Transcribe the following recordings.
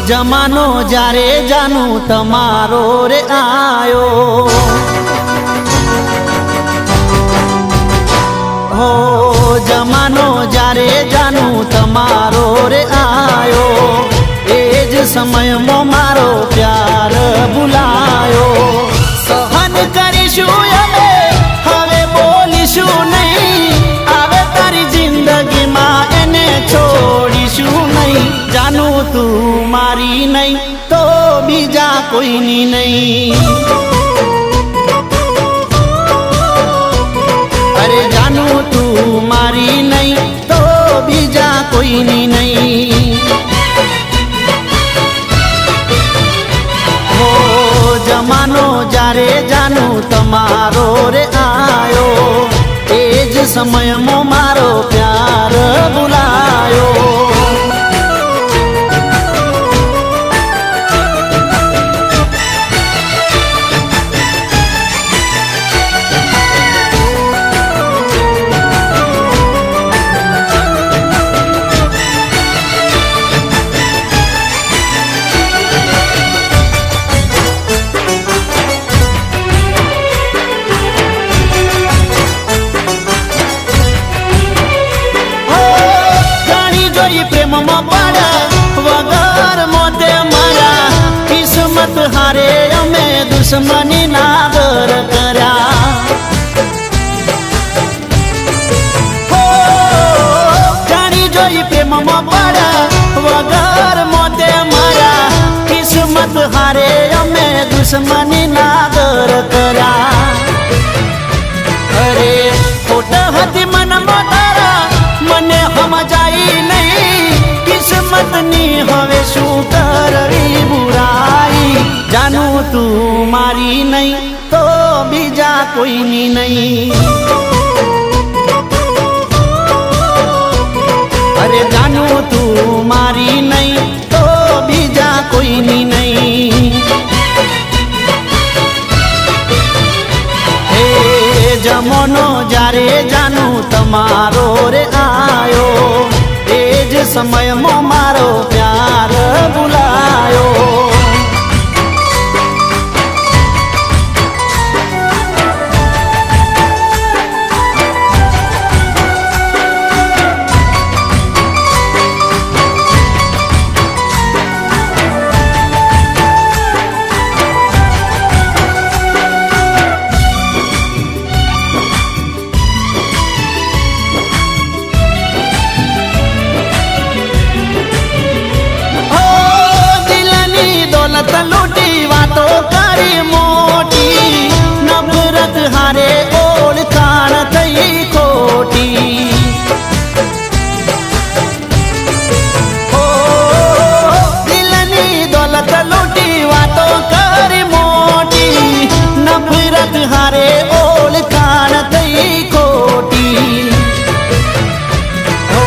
जमानो जारे जानू तमारो रे आयो हो जमानो जारे जानू तमारो रे आयो एज समय मो मारो प्यार बुलायो सहन करीशू अमे हवे बोलीशू नहीं आवे तारी जिंदगी मां एने छोड़ीशू नहीं जानू तू मारी नहीं तो बीजा कोई नहीं अरे जानू तू मारी नहीं तो बीजा कोई नहीं हो जमानो जारे जानू तमारो रे आयो एज समय मो मारो प्यार बुलायो प्रेम में पड़ा वगर मोते मारा किस्मत हारे अमे दुश्मनी नागर करा हो जानी जोई प्रेम में पड़ा वगर मोते मारा किस्मत हारे अमे दुश्मनी नागर करा अरे खोटा हती मन मोटारा मने हम जाई नहीं किस्मत नी हवे शू करवी बुराई जानू तू मारी नहीं तो बीजा कोई नहीं अरे जानू तू मारी नहीं तो बीजा कोई नहीं हे जमानो जारे जानू तमारो रे आयो एज समय मो मारो प्यार बुलायो लूटी वातो करी मोटी नफरत हारे ओल कान थई खोटी ओ दिलनी दौलत लूटी वातो करी मोटी नफरत हारे ओल कान थई खोटी ओ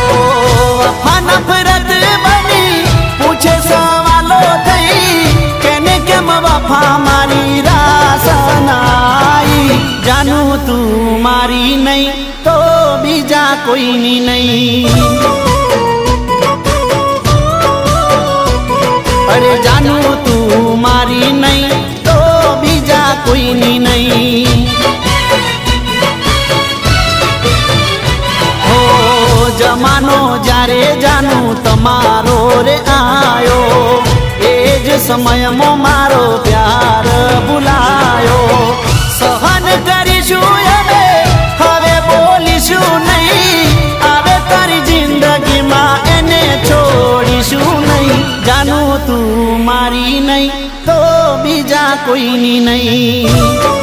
वफा नफरत बनी पूछे सवालो थई वफा मारी रासनाई जानू तू मारी नहीं तो बीजा कोई नहीं अरे जानू तू मारी नहीं तो बीजा कोई नहीं हो जमानो जारे जानू तमारो रे आयो एज समय मो मारो प्यार बुलायो सहन करीशू अमे हवे बोलीशू नहीं आवे तारी जिंदगी मां एने छोड़ीशू नहीं जानू तू मारी नहीं तो बीजा कोई नहीं